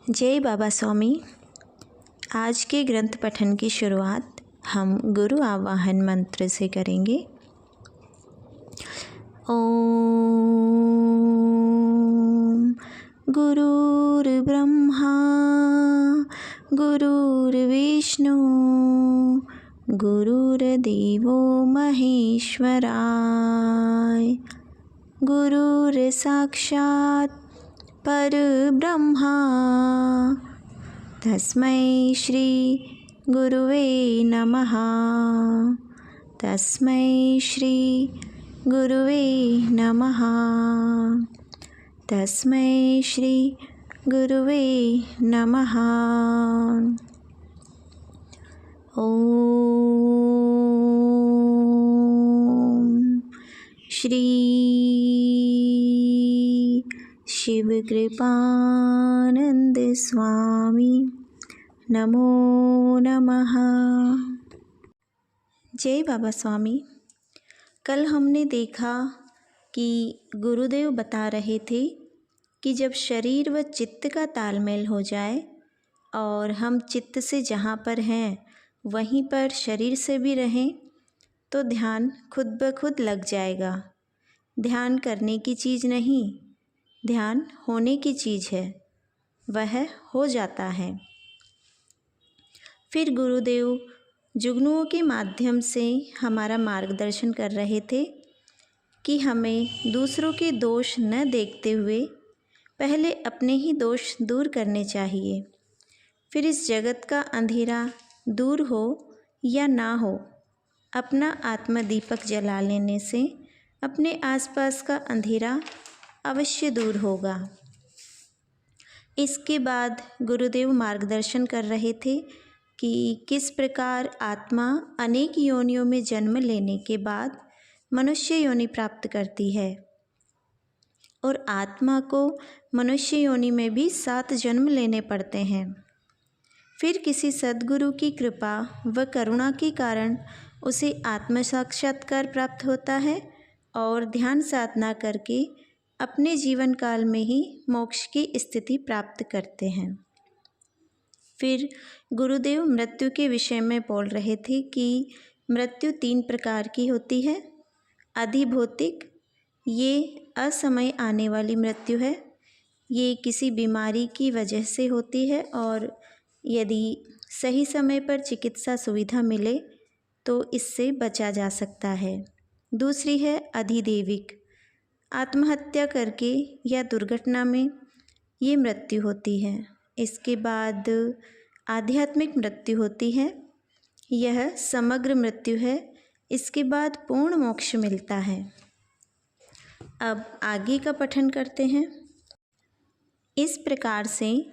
जय बाबा स्वामी। आज के ग्रंथ पठन की शुरुआत हम गुरु आवाहन मंत्र से करेंगे। ओम गुरुर्ब्रह्मा गुरुर्विष्णु गुरुर्देवो महेश्वराय गुरुर्साक्षात् परब्रह्मा तस्मै श्री गुरुवे नमः। तस्मै श्री गुरुवे नमः। तस्मै श्री गुरुवे नमः। ओम श्री शिव कृपानंद स्वामी नमो नमः। जय बाबा स्वामी। कल हमने देखा कि गुरुदेव बता रहे थे कि जब शरीर व चित्त का तालमेल हो जाए और हम चित्त से जहाँ पर हैं वहीं पर शरीर से भी रहें तो ध्यान खुद ब खुद लग जाएगा। ध्यान करने की चीज़ नहीं, ध्यान होने की चीज़ है, वह हो जाता है। फिर गुरुदेव जुगनुओं के माध्यम से हमारा मार्गदर्शन कर रहे थे कि हमें दूसरों के दोष न देखते हुए पहले अपने ही दोष दूर करने चाहिए। फिर इस जगत का अंधेरा दूर हो या ना हो, अपना आत्मदीपक जला लेने से अपने आसपास का अंधेरा अवश्य दूर होगा। इसके बाद गुरुदेव मार्गदर्शन कर रहे थे कि किस प्रकार आत्मा अनेक योनियों में जन्म लेने के बाद मनुष्य योनि प्राप्त करती है और आत्मा को मनुष्य योनि में भी 7 जन्म लेने पड़ते हैं। फिर किसी सद्गुरु की कृपा व करुणा के कारण उसे आत्म साक्षात्कार प्राप्त होता है और ध्यान साधना करके अपने जीवन काल में ही मोक्ष की स्थिति प्राप्त करते हैं। फिर गुरुदेव मृत्यु के विषय में बोल रहे थे कि मृत्यु 3 प्रकार की होती है। अधिभौतिक, ये असमय आने वाली मृत्यु है। ये किसी बीमारी की वजह से होती है और यदि सही समय पर चिकित्सा सुविधा मिले तो इससे बचा जा सकता है। दूसरी है अधिदैविक, आत्महत्या करके या दुर्घटना में ये मृत्यु होती है। इसके बाद आध्यात्मिक मृत्यु होती है, यह समग्र मृत्यु है। इसके बाद पूर्ण मोक्ष मिलता है। अब आगे का पठन करते हैं। इस प्रकार से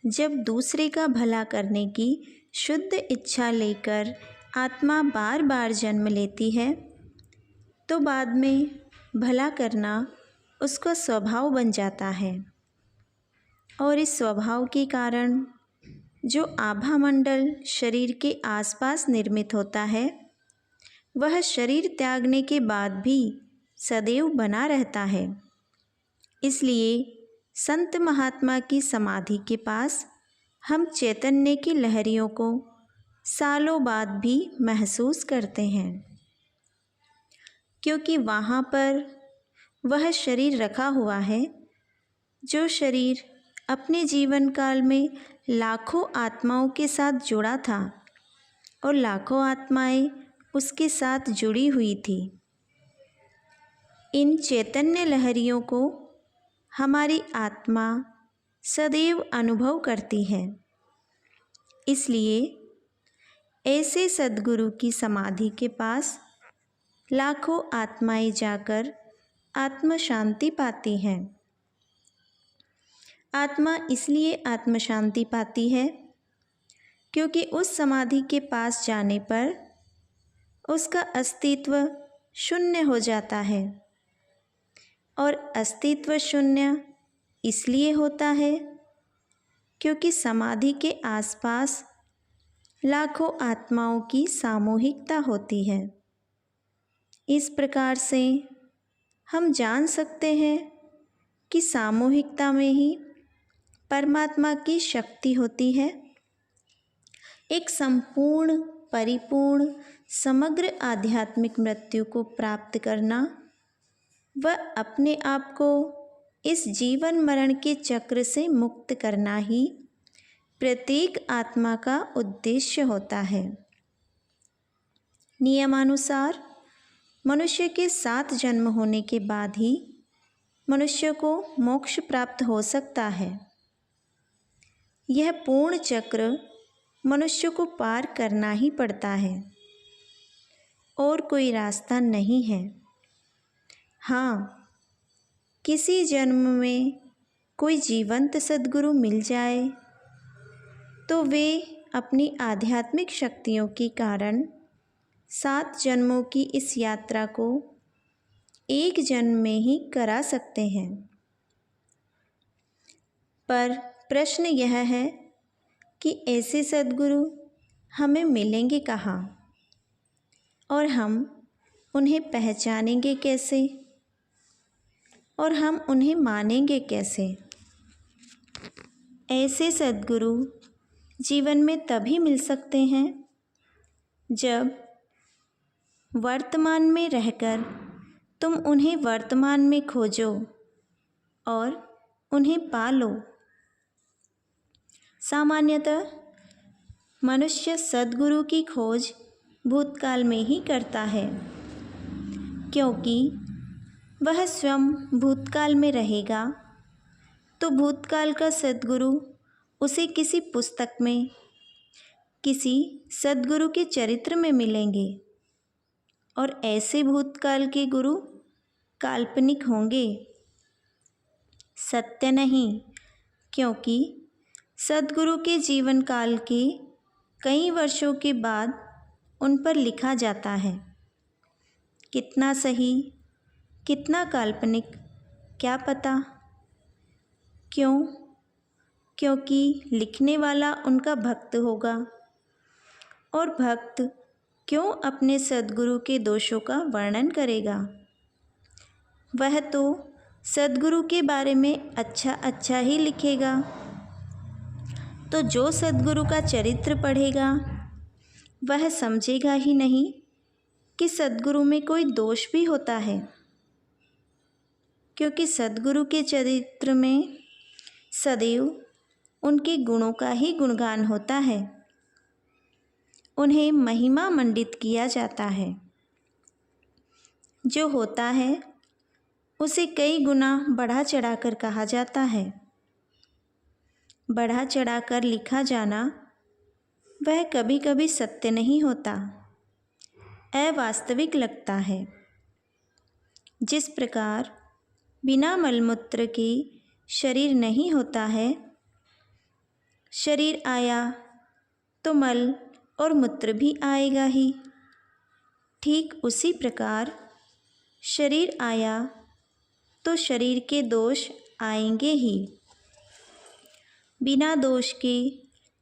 जब दूसरे का भला करने की शुद्ध इच्छा लेकर आत्मा बार बार जन्म लेती है तो बाद में भला करना उसका स्वभाव बन जाता है और इस स्वभाव के कारण जो आभा मंडल शरीर के आसपास निर्मित होता है वह शरीर त्यागने के बाद भी सदैव बना रहता है। इसलिए संत महात्मा की समाधि के पास हम चैतन्य की लहरियों को सालों बाद भी महसूस करते हैं, क्योंकि वहाँ पर वह शरीर रखा हुआ है जो शरीर अपने जीवन काल में लाखों आत्माओं के साथ जुड़ा था और लाखों आत्माएं उसके साथ जुड़ी हुई थी। इन चैतन्य लहरियों को हमारी आत्मा सदैव अनुभव करती है। इसलिए ऐसे सद्गुरु की समाधि के पास लाखों आत्माएं जाकर आत्म शांति पाती हैं। आत्मा इसलिए आत्म शांति पाती है क्योंकि उस समाधि के पास जाने पर उसका अस्तित्व शून्य हो जाता है और अस्तित्व शून्य इसलिए होता है क्योंकि समाधि के आसपास लाखों आत्माओं की सामूहिकता होती है। इस प्रकार से हम जान सकते हैं कि सामूहिकता में ही परमात्मा की शक्ति होती है। एक संपूर्ण, परिपूर्ण, समग्र आध्यात्मिक मृत्यु को प्राप्त करना व अपने आप को इस जीवन मरण के चक्र से मुक्त करना ही प्रत्येक आत्मा का उद्देश्य होता है। नियमानुसार मनुष्य के 7 जन्म होने के बाद ही मनुष्य को मोक्ष प्राप्त हो सकता है। यह पूर्ण चक्र मनुष्य को पार करना ही पड़ता है और कोई रास्ता नहीं है। हाँ, किसी जन्म में कोई जीवंत सद्गुरु मिल जाए तो वे अपनी आध्यात्मिक शक्तियों के कारण 7 जन्मों की इस यात्रा को एक जन्म में ही करा सकते हैं। पर प्रश्न यह है कि ऐसे सद्गुरु हमें मिलेंगे कहाँ और हम उन्हें पहचानेंगे कैसे और हम उन्हें मानेंगे कैसे। ऐसे सद्गुरु जीवन में तभी मिल सकते हैं जब वर्तमान में रहकर तुम उन्हें वर्तमान में खोजो और उन्हें पालो। सामान्यतः मनुष्य सद्गुरु की खोज भूतकाल में ही करता है, क्योंकि वह स्वयं भूतकाल में रहेगा तो भूतकाल का सद्गुरु उसे किसी पुस्तक में, किसी सद्गुरु के चरित्र में मिलेंगे और ऐसे भूतकाल के गुरु काल्पनिक होंगे, सत्य नहीं, क्योंकि सद्गुरु के जीवन काल के कई वर्षों के बाद उन पर लिखा जाता है। कितना सही, कितना काल्पनिक, क्या पता। क्यों? क्योंकि लिखने वाला उनका भक्त होगा और भक्त क्यों अपने सद्गुरु के दोषों का वर्णन करेगा। वह तो सद्गुरु के बारे में अच्छा अच्छा ही लिखेगा। तो जो सद्गुरु का चरित्र पढ़ेगा वह समझेगा ही नहीं कि सद्गुरु में कोई दोष भी होता है, क्योंकि सद्गुरु के चरित्र में सदैव उनके गुणों का ही गुणगान होता है। उन्हें महिमा मंडित किया जाता है। जो होता है उसे कई गुना बढ़ा चढ़ाकर कहा जाता है। बढ़ा चढ़ाकर लिखा जाना वह कभी कभी सत्य नहीं होता, अवास्तविक लगता है। जिस प्रकार बिना मलमूत्र के शरीर नहीं होता है, शरीर आया तो मल और मूत्र भी आएगा ही, ठीक उसी प्रकार शरीर आया तो शरीर के दोष आएंगे ही। बिना दोष के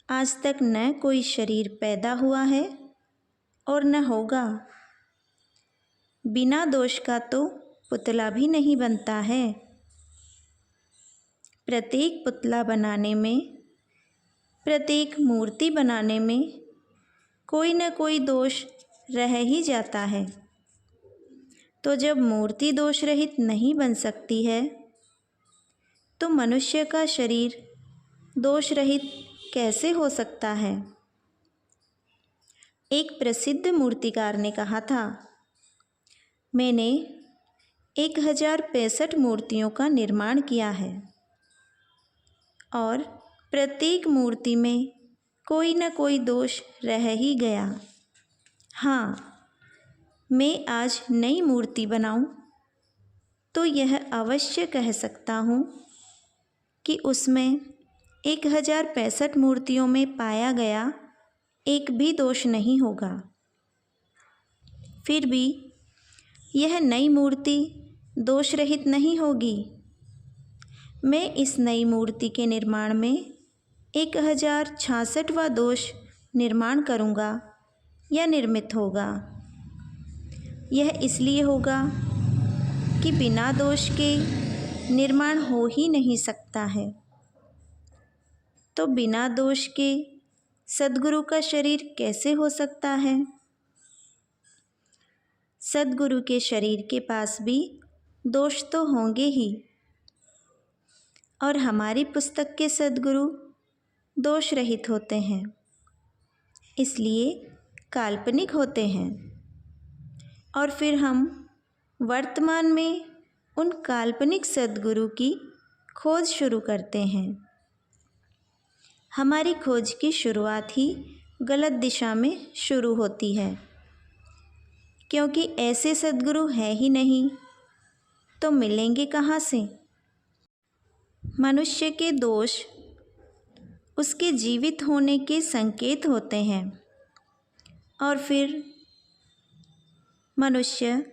आज तक न कोई शरीर पैदा हुआ है और न होगा। बिना दोष का तो पुतला भी नहीं बनता है। प्रत्येक पुतला बनाने में, प्रत्येक मूर्ति बनाने में कोई न कोई दोष रह ही जाता है। तो जब मूर्ति दोष रहित नहीं बन सकती है तो मनुष्य का शरीर दोष रहित कैसे हो सकता है। एक प्रसिद्ध मूर्तिकार ने कहा था, मैंने 1065 मूर्तियों का निर्माण किया है और प्रत्येक मूर्ति में कोई न कोई दोष रह ही गया। हाँ, मैं आज नई मूर्ति बनाऊं तो यह अवश्य कह सकता हूँ कि उसमें 1065 मूर्तियों में पाया गया एक भी दोष नहीं होगा। फिर भी यह नई मूर्ति दोष रहित नहीं होगी। मैं इस नई मूर्ति के निर्माण में 1066वां दोष निर्माण करूँगा या निर्मित होगा। यह इसलिए होगा कि बिना दोष के निर्माण हो ही नहीं सकता है। तो बिना दोष के सद्गुरु का शरीर कैसे हो सकता है? सद्गुरु के शरीर के पास भी दोष तो होंगे ही, और हमारी पुस्तक के सद्गुरु दोष रहित होते हैं, इसलिए काल्पनिक होते हैं। और फिर हम वर्तमान में उन काल्पनिक सद्गुरु की खोज शुरू करते हैं। हमारी खोज की शुरुआत ही गलत दिशा में शुरू होती है, क्योंकि ऐसे सद्गुरु है ही नहीं, तो मिलेंगे कहाँ से? मनुष्य के दोष उसके जीवित होने के संकेत होते हैं, और फिर मनुष्य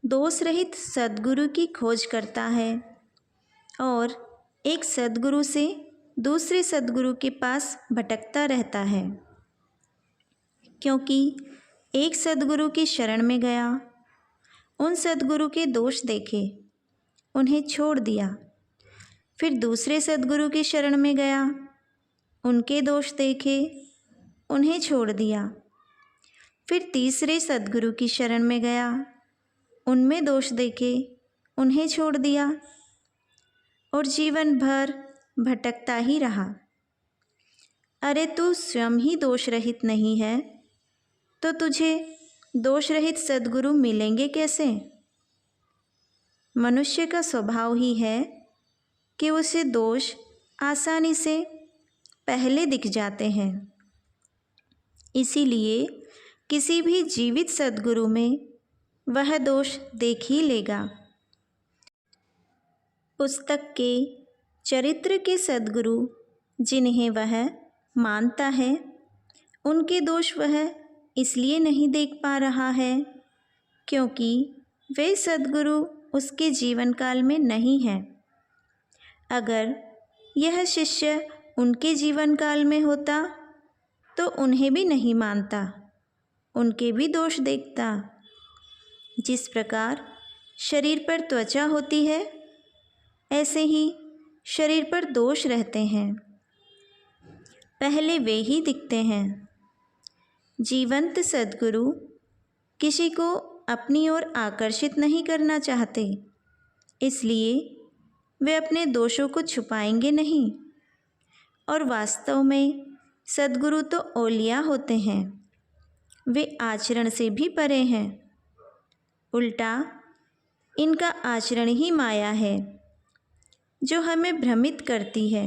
दोष रहित सद्गुरु की खोज करता है और एक सद्गुरु से दूसरे सद्गुरु के पास भटकता रहता है, क्योंकि एक सद्गुरु की शरण में गया, उन सद्गुरु के दोष देखे, उन्हें छोड़ दिया। फिर दूसरे सद्गुरु की शरण में गया, उनके दोष देखे, उन्हें छोड़ दिया। फिर तीसरे सद्गुरु की शरण में गया, उनमें दोष देखे, उन्हें छोड़ दिया, और जीवन भर भटकता ही रहा। अरे तू स्वयं ही दोष रहित नहीं है, तो तुझे दोष रहित सद्गुरु मिलेंगे कैसे? मनुष्य का स्वभाव ही है कि उसे दोष आसानी से पहले दिख जाते हैं, इसीलिए किसी भी जीवित सद्गुरु में वह दोष देख ही लेगा। पुस्तक के चरित्र के सद्गुरु जिन्हें वह मानता है, उनके दोष वह इसलिए नहीं देख पा रहा है क्योंकि वे सद्गुरु उसके जीवन काल में नहीं हैं। अगर यह शिष्य उनके जीवन काल में होता तो उन्हें भी नहीं मानता, उनके भी दोष देखता। जिस प्रकार शरीर पर त्वचा होती है, ऐसे ही शरीर पर दोष रहते हैं, पहले वे ही दिखते हैं। जीवंत सद्गुरु किसी को अपनी ओर आकर्षित नहीं करना चाहते, इसलिए वे अपने दोषों को छुपाएंगे नहीं। और वास्तव में सद्गुरु तो औलिया होते हैं, वे आचरण से भी परे हैं। उल्टा इनका आचरण ही माया है जो हमें भ्रमित करती है।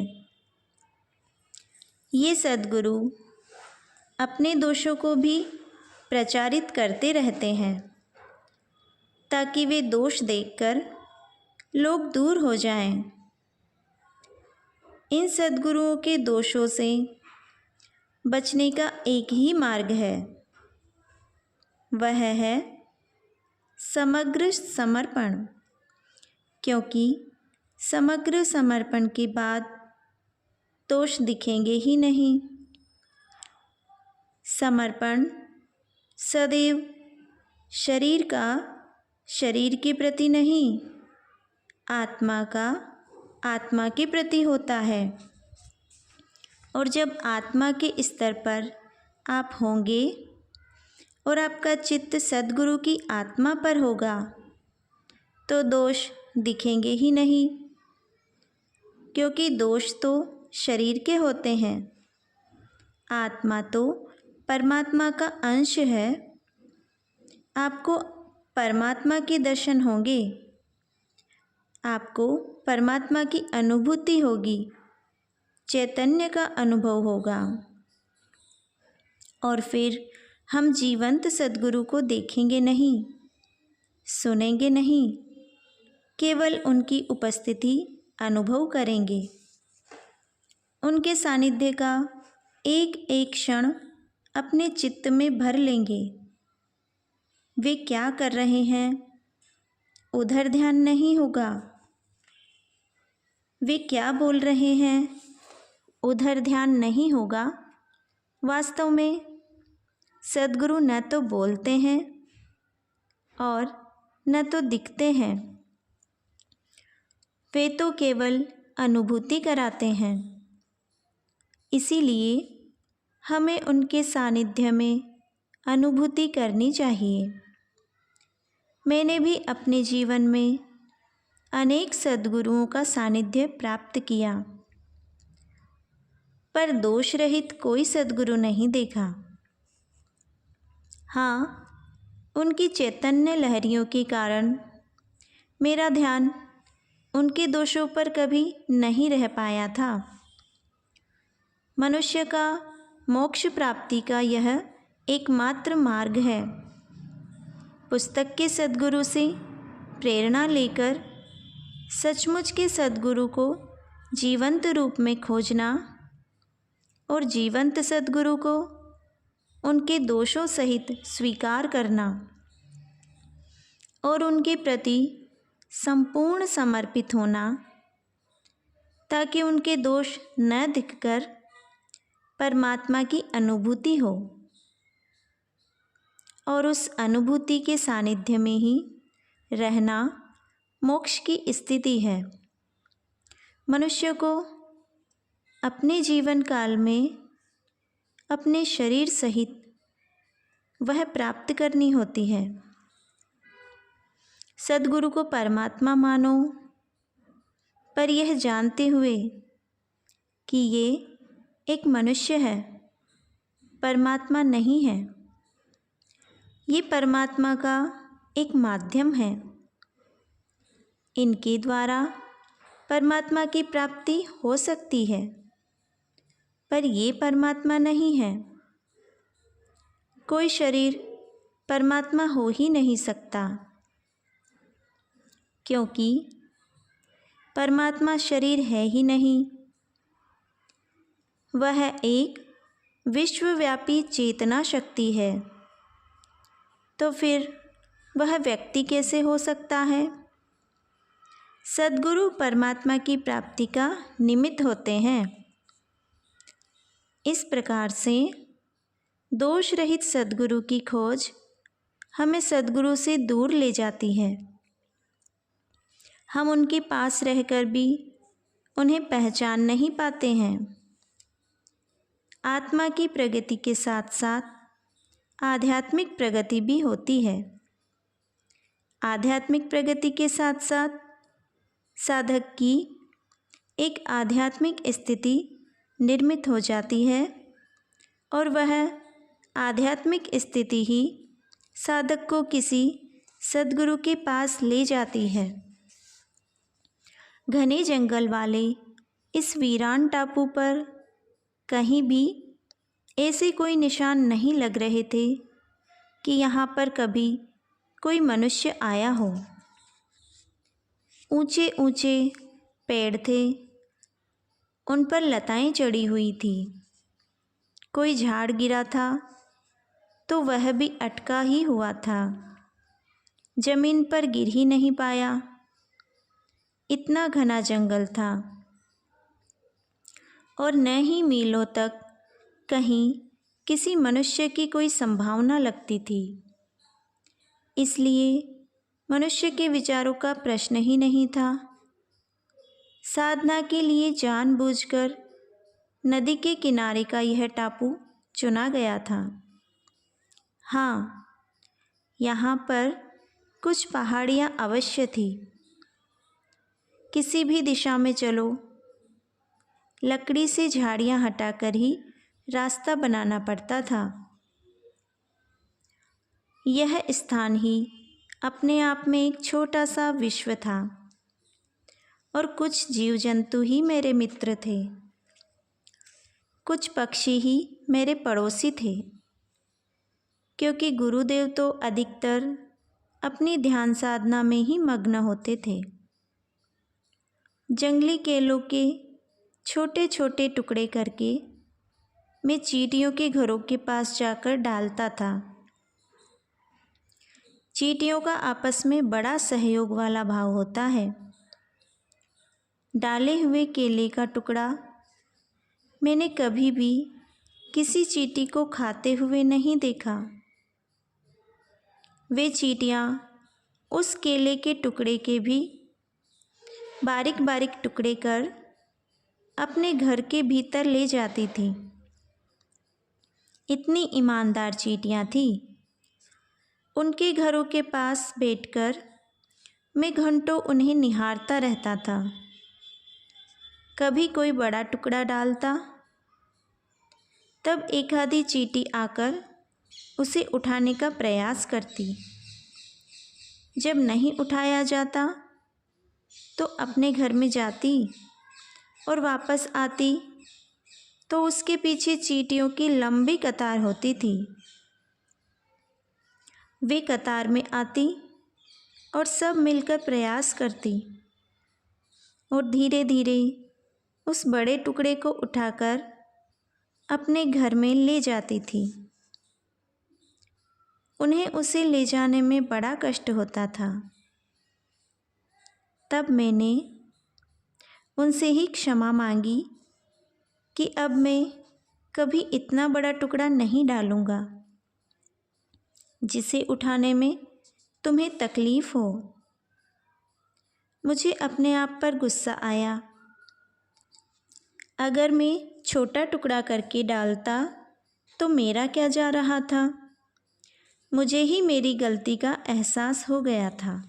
ये सद्गुरु अपने दोषों को भी प्रचारित करते रहते हैं ताकि वे दोष देखकर लोग दूर हो जाएं। इन सद्गुरुओं के दोषों से बचने का एक ही मार्ग है, वह है समग्र समर्पण, क्योंकि समग्र समर्पण के बाद दोष दिखेंगे ही नहीं। समर्पण सदैव शरीर का शरीर के प्रति नहीं, आत्मा का आत्मा के प्रति होता है। और जब आत्मा के स्तर पर आप होंगे और आपका चित्त सद्गुरु की आत्मा पर होगा, तो दोष दिखेंगे ही नहीं, क्योंकि दोष तो शरीर के होते हैं, आत्मा तो परमात्मा का अंश है। आपको परमात्मा के दर्शन होंगे, आपको परमात्मा की अनुभूति होगी, चैतन्य का अनुभव होगा। और फिर हम जीवंत सद्गुरु को देखेंगे नहीं, सुनेंगे नहीं, केवल उनकी उपस्थिति अनुभव करेंगे। उनके सानिध्य का एक एक क्षण अपने चित्त में भर लेंगे। वे क्या कर रहे हैं, उधर ध्यान नहीं होगा। वे क्या बोल रहे हैं, उधर ध्यान नहीं होगा। वास्तव में सद्गुरु न तो बोलते हैं और न तो दिखते हैं, वे तो केवल अनुभूति कराते हैं। इसीलिए हमें उनके सानिध्य में अनुभूति करनी चाहिए। मैंने भी अपने जीवन में अनेक सद्गुरुओं का सानिध्य प्राप्त किया, पर दोष रहित कोई सद्गुरु नहीं देखा। हाँ, उनकी चैतन्य लहरियों के कारण मेरा ध्यान उनके दोषों पर कभी नहीं रह पाया था। मनुष्य का मोक्ष प्राप्ति का यह एकमात्र मार्ग है। पुस्तक के सद्गुरु से प्रेरणा लेकर सचमुच के सद्गुरु को जीवंत रूप में खोजना और जीवंत सद्गुरु को उनके दोषों सहित स्वीकार करना और उनके प्रति संपूर्ण समर्पित होना, ताकि उनके दोष न दिखकर परमात्मा की अनुभूति हो और उस अनुभूति के सानिध्य में ही रहना मोक्ष की स्थिति है। मनुष्य को अपने जीवन काल में अपने शरीर सहित वह प्राप्त करनी होती है। सद्गुरु को परमात्मा मानो, पर यह जानते हुए कि ये एक मनुष्य है, परमात्मा नहीं है। ये परमात्मा का एक माध्यम है। इनके द्वारा परमात्मा की प्राप्ति हो सकती है, पर ये परमात्मा नहीं है। कोई शरीर परमात्मा हो ही नहीं सकता, क्योंकि परमात्मा शरीर है ही नहीं। वह एक विश्वव्यापी चेतना शक्ति है, तो फिर वह व्यक्ति कैसे हो सकता है? सद्गुरु परमात्मा की प्राप्ति का निमित्त होते हैं। इस प्रकार से दोष रहित सद्गुरु की खोज हमें सद्गुरु से दूर ले जाती है। हम उनके पास रहकर भी उन्हें पहचान नहीं पाते हैं। आत्मा की प्रगति के साथ साथ आध्यात्मिक प्रगति भी होती है। आध्यात्मिक प्रगति के साथ साथ साधक की एक आध्यात्मिक स्थिति निर्मित हो जाती है और वह आध्यात्मिक स्थिति ही साधक को किसी सद्गुरु के पास ले जाती है। घने जंगल वाले इस वीरान टापू पर कहीं भी ऐसे कोई निशान नहीं लग रहे थे कि यहाँ पर कभी कोई मनुष्य आया हो। ऊंचे ऊंचे पेड़ थे, उन पर लताएं चढ़ी हुई थी। कोई झाड़ गिरा था तो वह भी अटका ही हुआ था, जमीन पर गिर ही नहीं पाया। इतना घना जंगल था और न ही मीलों तक कहीं किसी मनुष्य की कोई संभावना लगती थी। इसलिए मनुष्य के विचारों का प्रश्न ही नहीं था। साधना के लिए जानबूझकर नदी के किनारे का यह टापू चुना गया था। हाँ, यहाँ पर कुछ पहाड़ियाँ अवश्य थी। किसी भी दिशा में चलो, लकड़ी से झाड़ियाँ हटाकर ही रास्ता बनाना पड़ता था। यह स्थान ही अपने आप में एक छोटा सा विश्व था और कुछ जीव जंतु ही मेरे मित्र थे। कुछ पक्षी ही मेरे पड़ोसी थे, क्योंकि गुरुदेव तो अधिकतर अपनी ध्यान साधना में ही मग्न होते थे। जंगली केलों के छोटे छोटे टुकड़े करके मैं चींटियों के घरों के पास जाकर डालता था। चींटियों का आपस में बड़ा सहयोग वाला भाव होता है। डाले हुए केले का टुकड़ा मैंने कभी भी किसी चींटी को खाते हुए नहीं देखा। वे चींटियाँ उस केले के टुकड़े के भी बारीक बारीक टुकड़े कर अपने घर के भीतर ले जाती थी। इतनी ईमानदार चींटियाँ थीं। उनके घरों के पास बैठकर मैं घंटों उन्हें निहारता रहता था। कभी कोई बड़ा टुकड़ा डालता, तब एक आधी चींटी आकर उसे उठाने का प्रयास करती। जब नहीं उठाया जाता तो अपने घर में जाती और वापस आती तो उसके पीछे चींटियों की लंबी कतार होती थी। वे कतार में आती और सब मिलकर प्रयास करती और धीरे धीरे उस बड़े टुकड़े को उठाकर अपने घर में ले जाती थी। उन्हें उसे ले जाने में बड़ा कष्ट होता था। तब मैंने उनसे ही क्षमा मांगी कि अब मैं कभी इतना बड़ा टुकड़ा नहीं डालूँगा जिसे उठाने में तुम्हें तकलीफ़ हो। मुझे अपने आप पर गुस्सा आया। अगर मैं छोटा टुकड़ा करके डालता तो मेरा क्या जा रहा था। मुझे ही मेरी गलती का एहसास हो गया था।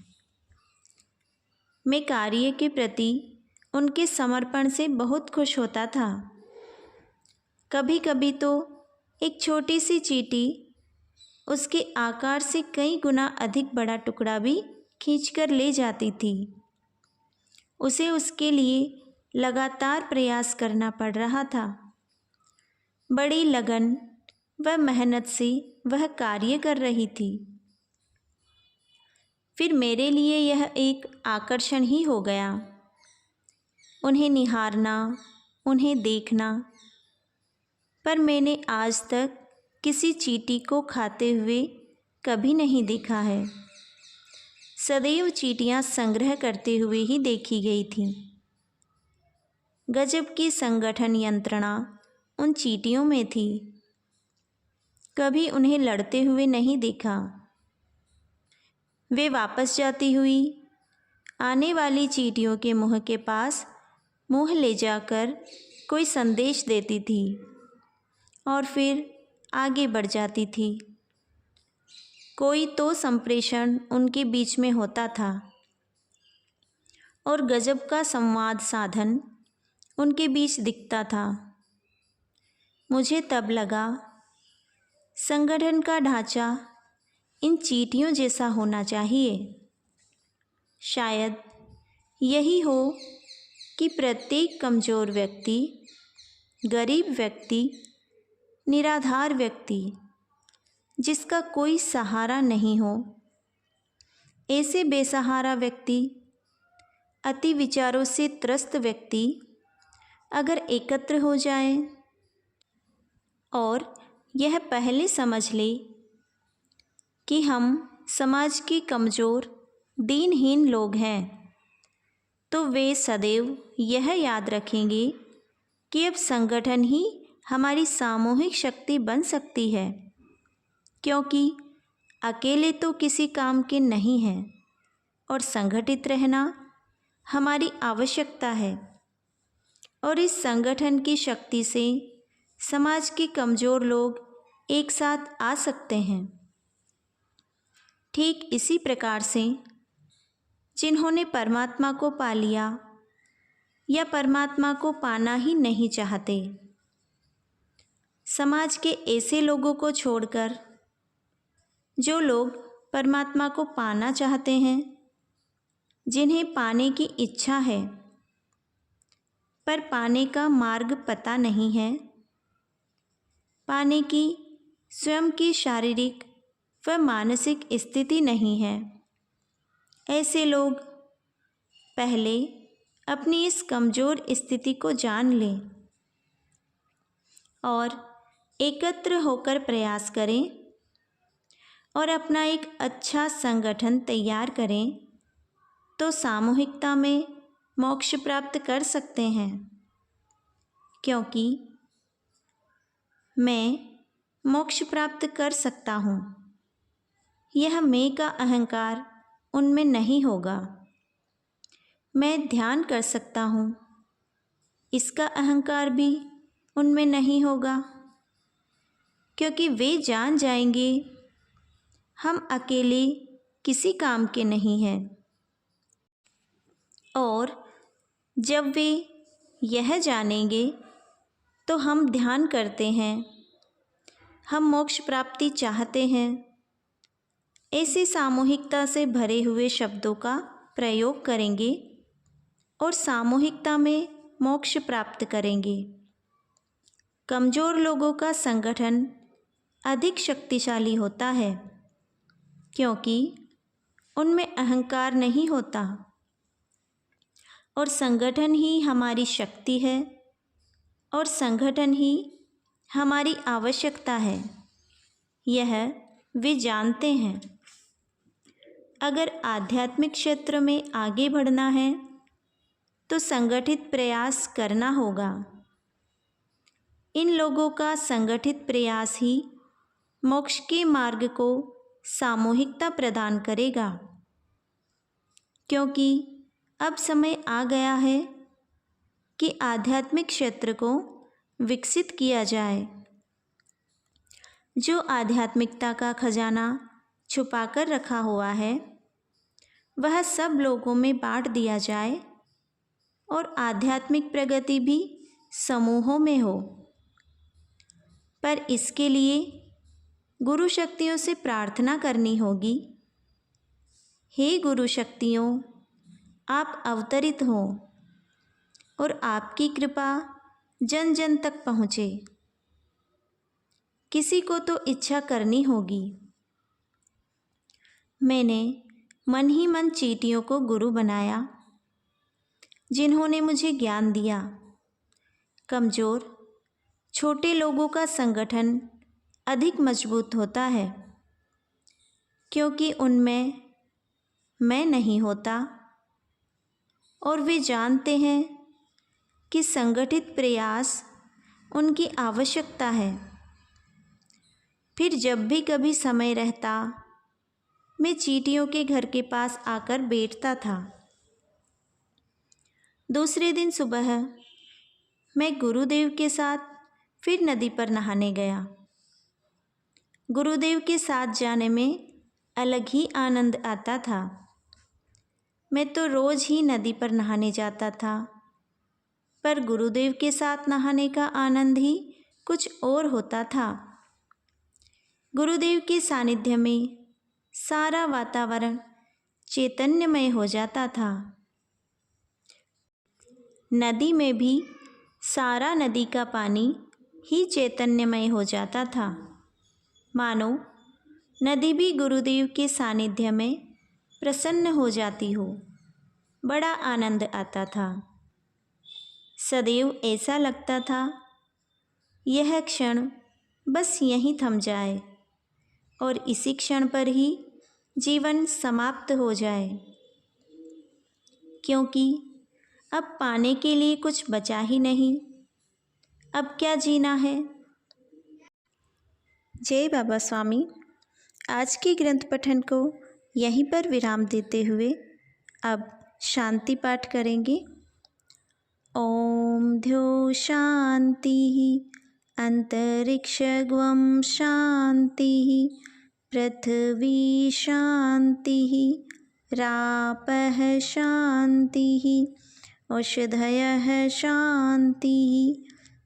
मैं कार्य के प्रति उनके समर्पण से बहुत खुश होता था। कभी कभी तो एक छोटी सी चींटी उसके आकार से कई गुना अधिक बड़ा टुकड़ा भी खींचकर ले जाती थी। उसे उसके लिए लगातार प्रयास करना पड़ रहा था। बड़ी लगन व मेहनत से वह कार्य कर रही थी। फिर मेरे लिए यह एक आकर्षण ही हो गया, उन्हें निहारना, उन्हें देखना। पर मैंने आज तक किसी चींटी को खाते हुए कभी नहीं देखा है। सदैव चींटियाँ संग्रह करते हुए ही देखी गई थीं। गजब की संगठन यंत्रणा उन चींटियों में थी। कभी उन्हें लड़ते हुए नहीं देखा। वे वापस जाती हुई आने वाली चींटियों के मुंह के पास मुंह ले जाकर कोई संदेश देती थी और फिर आगे बढ़ जाती थी। कोई तो संप्रेषण उनके बीच में होता था और गजब का संवाद साधन उनके बीच दिखता था। मुझे तब लगा, संगठन का ढांचा इन चींटियों जैसा होना चाहिए। शायद यही हो कि प्रत्येक कमज़ोर व्यक्ति, गरीब व्यक्ति, निराधार व्यक्ति, जिसका कोई सहारा नहीं हो, ऐसे बेसहारा व्यक्ति, अति विचारों से त्रस्त व्यक्ति अगर एकत्र हो जाएं और यह पहले समझ ले कि हम समाज के कमज़ोर, दीनहीन लोग हैं, तो वे सदैव यह याद रखेंगे कि अब संगठन ही हमारी सामूहिक शक्ति बन सकती है, क्योंकि अकेले तो किसी काम के नहीं हैं और संगठित रहना हमारी आवश्यकता है। और इस संगठन की शक्ति से समाज के कमज़ोर लोग एक साथ आ सकते हैं। ठीक इसी प्रकार से जिन्होंने परमात्मा को पा लिया या परमात्मा को पाना ही नहीं चाहते, समाज के ऐसे लोगों को छोड़कर जो लोग परमात्मा को पाना चाहते हैं, जिन्हें पाने की इच्छा है पर पाने का मार्ग पता नहीं है, पाने की स्वयं की शारीरिक व मानसिक स्थिति नहीं है, ऐसे लोग पहले अपनी इस कमज़ोर स्थिति को जान लें और एकत्र होकर प्रयास करें और अपना एक अच्छा संगठन तैयार करें, तो सामूहिकता में मोक्ष प्राप्त कर सकते हैं। क्योंकि मैं मोक्ष प्राप्त कर सकता हूँ, यह मैं का अहंकार उनमें नहीं होगा। मैं ध्यान कर सकता हूँ, इसका अहंकार भी उनमें नहीं होगा, क्योंकि वे जान जाएंगे हम अकेले किसी काम के नहीं हैं। और जब वे यह जानेंगे तो हम ध्यान करते हैं, हम मोक्ष प्राप्ति चाहते हैं, ऐसी सामूहिकता से भरे हुए शब्दों का प्रयोग करेंगे और सामूहिकता में मोक्ष प्राप्त करेंगे। कमज़ोर लोगों का संगठन अधिक शक्तिशाली होता है, क्योंकि उनमें अहंकार नहीं होता, और संगठन ही हमारी शक्ति है और संगठन ही हमारी आवश्यकता है। यह वे जानते हैं। अगर आध्यात्मिक क्षेत्र में आगे बढ़ना है तो संगठित प्रयास करना होगा। इन लोगों का संगठित प्रयास ही मोक्ष के मार्ग को सामूहिकता प्रदान करेगा, क्योंकि अब समय आ गया है कि आध्यात्मिक क्षेत्र को विकसित किया जाए। जो आध्यात्मिकता का खजाना छुपाकर रखा हुआ है वह सब लोगों में बांट दिया जाए और आध्यात्मिक प्रगति भी समूहों में हो। पर इसके लिए गुरु शक्तियों से प्रार्थना करनी होगी। हे गुरु शक्तियों, आप अवतरित हो और आपकी कृपा जन जन तक पहुँचे। किसी को तो इच्छा करनी होगी। मैंने मन ही मन चींटियों को गुरु बनाया, जिन्होंने मुझे ज्ञान दिया। कमज़ोर छोटे लोगों का संगठन अधिक मजबूत होता है, क्योंकि उनमें मैं नहीं होता और वे जानते हैं कि संगठित प्रयास उनकी आवश्यकता है। फिर जब भी कभी समय रहता मैं चींटियों के घर के पास आकर बैठता था। दूसरे दिन सुबह मैं गुरुदेव के साथ फिर नदी पर नहाने गया। गुरुदेव के साथ जाने में अलग ही आनंद आता था। मैं तो रोज़ ही नदी पर नहाने जाता था, पर गुरुदेव के साथ नहाने का आनंद ही कुछ और होता था। गुरुदेव के सानिध्य में सारा वातावरण चैतन्यमय हो जाता था। नदी में भी सारा नदी का पानी ही चैतन्यमय हो जाता था, मानो नदी भी गुरुदेव के सानिध्य में प्रसन्न हो जाती हो। बड़ा आनंद आता था। सदैव ऐसा लगता था यह क्षण बस यहीं थम जाए और इसी क्षण पर ही जीवन समाप्त हो जाए, क्योंकि अब पाने के लिए कुछ बचा ही नहीं। अब क्या जीना है। जय बाबा स्वामी। आज के ग्रंथ पठन को यहीं पर विराम देते हुए अब शांति पाठ करेंगे। ओम द्यो शांति अंतरिक्षगं शांति पृथ्वी शांति रापः शांति औषधयः शांति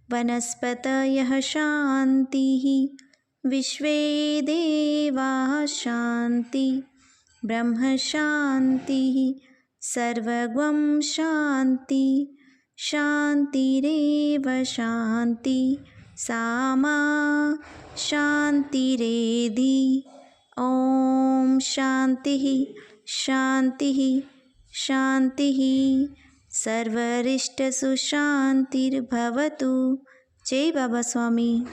वनस्पतयः शांति विश्वे देवाः शांति ब्रह्म शांति सर्वगं शांति शांतिरेव शांति सामा शांतिरेधि। ओम शांति शांति शांति सर्वरिष्टसु शांतिर्भवतु। जय बाबा स्वामी।